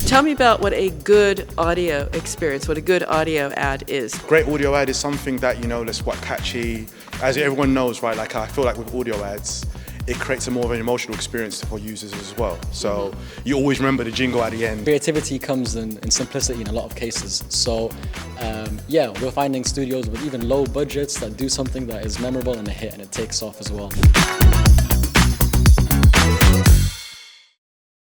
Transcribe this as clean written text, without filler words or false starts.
Tell me about what a good audio experience, what a good audio ad is. Great audio ad is something that, that's quite catchy. As everyone knows, right, like I feel like with audio ads, it creates a more of an emotional experience for users as well. So you always remember the jingle at the end. Creativity comes in simplicity in a lot of cases. So yeah, we're finding studios with even low budgets that do something that is memorable and a hit and it takes off as well.